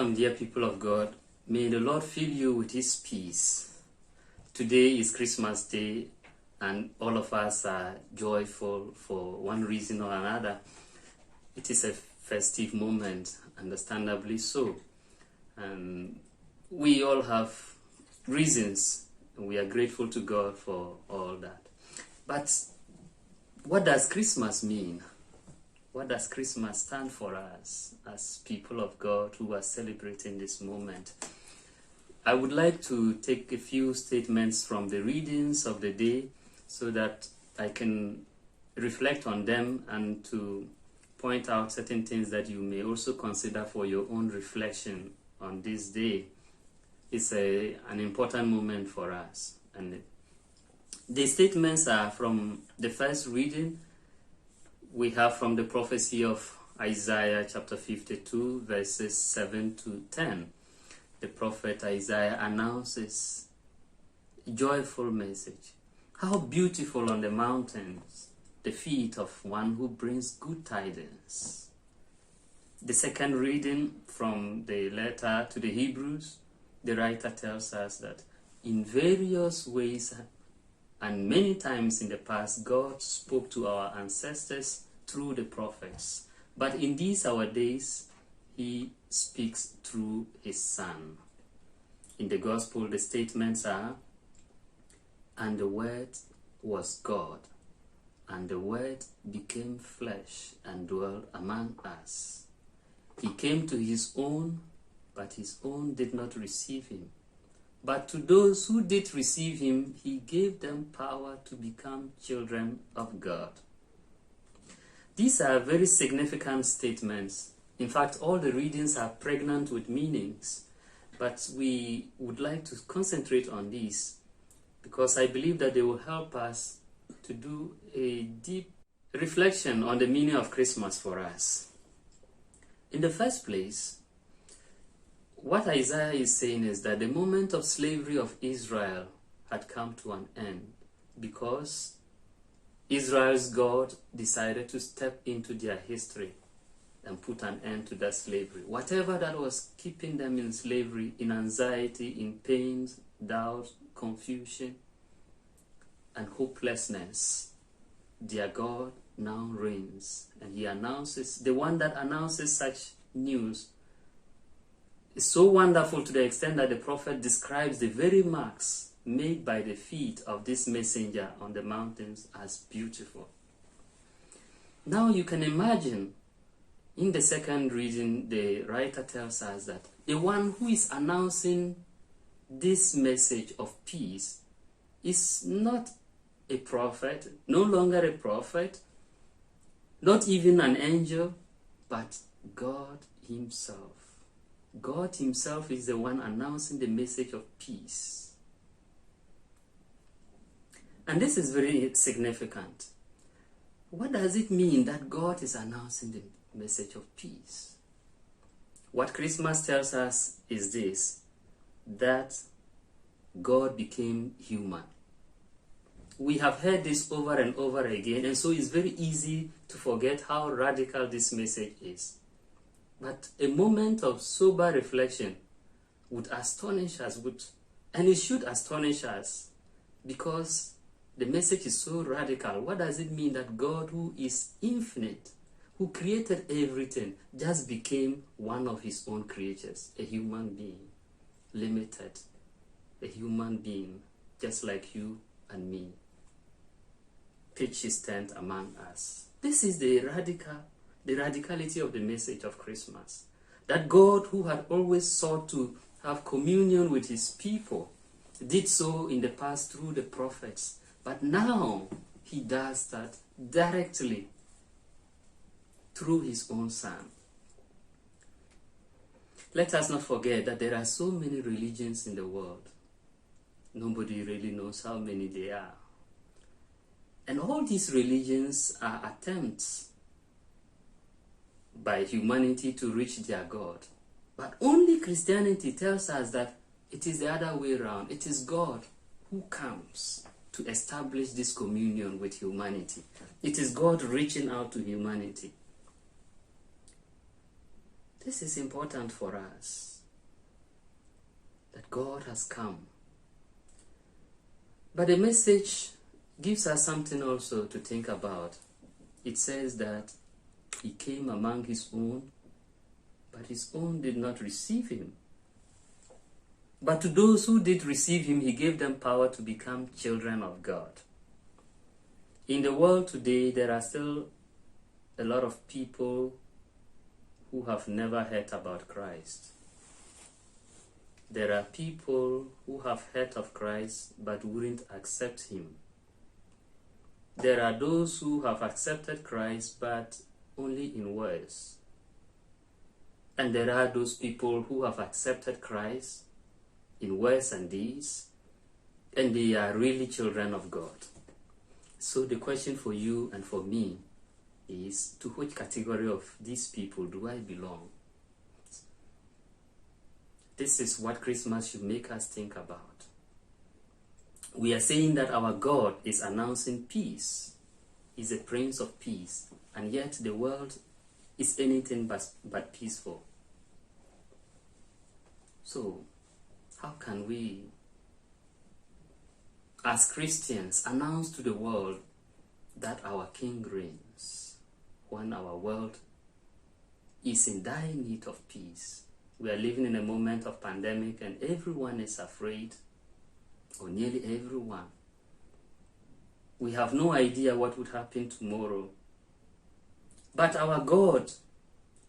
Welcome, dear people of God. May the Lord fill you with His peace. Today is Christmas Day, and all of us are joyful for one reason or another. It is a festive moment, understandably so. And we all have reasons, and we are grateful to God for all that. But what does Christmas mean? What does Christmas stand for us as people of God who are celebrating this moment? I would like to take a few statements from the readings of the day so that I can reflect on them and to point out certain things that you may also consider for your own reflection on this day. It's an important moment for us. And the statements are from the first reading. We have from the prophecy of Isaiah chapter 52 verses 7 to 10. The prophet Isaiah announces a joyful message. How beautiful on the mountains the feet of one who brings good tidings. The second reading from the letter to the Hebrews, the writer tells us that in various ways and many times in the past, God spoke to our ancestors through the prophets. But in these our days, He speaks through His Son. In the Gospel, the statements are, "And the Word was God, and the Word became flesh and dwelt among us. He came to His own, but His own did not receive Him. But to those who did receive Him, He gave them power to become children of God." These are very significant statements. In fact, all the readings are pregnant with meanings. But we would like to concentrate on these because I believe that they will help us to do a deep reflection on the meaning of Christmas for us. In the first place, what Isaiah is saying is that the moment of slavery of Israel had come to an end because Israel's God decided to step into their history and put an end to that slavery. Whatever that was keeping them in slavery, in anxiety, in pain, doubt, confusion, and hopelessness, their God now reigns. And He announces, the one that announces such news is so wonderful to the extent that the prophet describes the very marks made by the feet of this messenger on the mountains as beautiful. Now you can imagine, in the second reading, the writer tells us that the one who is announcing this message of peace is not a prophet, no longer a prophet, not even an angel, but God Himself. God Himself is the one announcing the message of peace. And this is very significant. What does it mean that God is announcing the message of peace? What Christmas tells us is this, that God became human. We have heard this over and over again, and so it's very easy to forget how radical this message is. But a moment of sober reflection would astonish us, and it should astonish us, because the message is so radical. What does it mean that God, who is infinite, who created everything, just became one of His own creatures, a human being, limited, a human being, just like you and me, pitched His tent among us? This is the radicality of the message of Christmas. That God, who had always sought to have communion with His people, did so in the past through the prophets. But now He does that directly through His own Son. Let us not forget that there are so many religions in the world. Nobody really knows how many there are. And all these religions are attempts by humanity to reach their God. But only Christianity tells us that it is the other way around. It is God who comes to establish this communion with humanity. It is God reaching out to humanity. This is important for us. that God has come. But the message gives us something also to think about. It says that he came among his own, but his own did not receive him. But to those who did receive him, he gave them power to become children of God. In the world today, there are still a lot of people who have never heard about Christ. There are people who have heard of Christ but wouldn't accept him. There are those who have accepted Christ but only in words. And there are those people who have accepted Christ in words and deeds, and they are really children of God. So the question for you and for me is, to which category of these people do I belong? This is what Christmas should make us think about. We are saying that our God is announcing peace. He's a Prince of Peace, and yet the world is anything but peaceful. So, how can we, as Christians, announce to the world that our King reigns when our world is in dire need of peace? We are living in a moment of pandemic and everyone is afraid, or nearly everyone. We have no idea what would happen tomorrow. But our God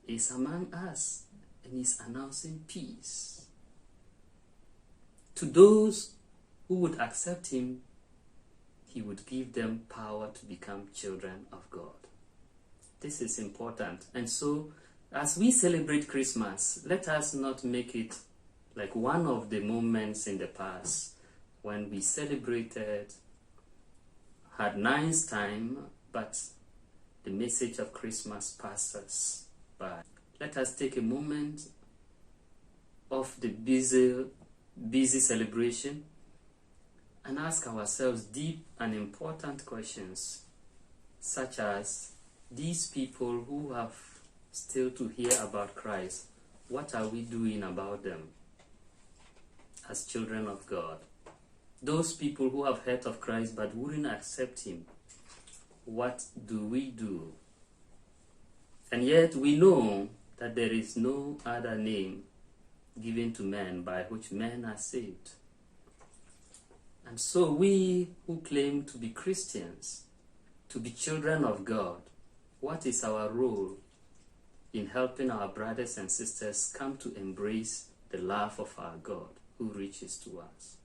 is among us and is announcing peace. To those who would accept him, he would give them power to become children of God. This is important. And so, as we celebrate Christmas, let us not make it like one of the moments in the past when we celebrated, had nice time, but the message of Christmas passed us by. Let us take a moment of the busy celebration and ask ourselves deep and important questions, such as, these people who have still to hear about Christ, what are we doing about them as children of God? Those people who have heard of Christ but wouldn't accept him, what do we do? And yet we know that there is no other name given to men by which men are saved. And so we who claim to be Christians, to be children of God, what is our role in helping our brothers and sisters come to embrace the love of our God who reaches to us?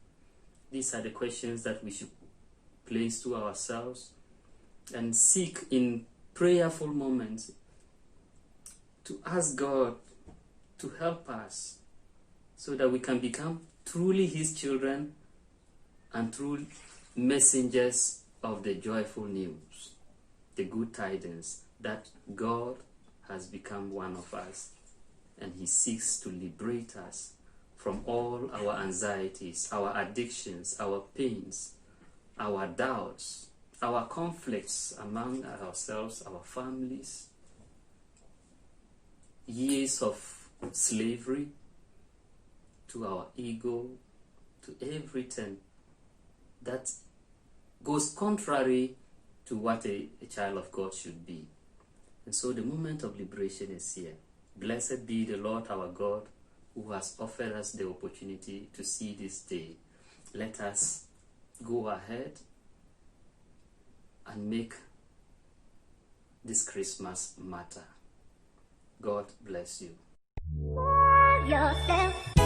These are the questions that we should place to ourselves and seek in prayerful moments to ask God to help us so that we can become truly his children and true messengers of the joyful news, the good tidings that God has become one of us and he seeks to liberate us from all our anxieties, our addictions, our pains, our doubts, our conflicts among ourselves, our families, years of slavery to our ego, to everything that goes contrary to what a child of God should be. And so the moment of liberation is here. Blessed be the Lord our God, who has offered us the opportunity to see this day. Let us go ahead and make this Christmas matter. God bless you. Love yourself.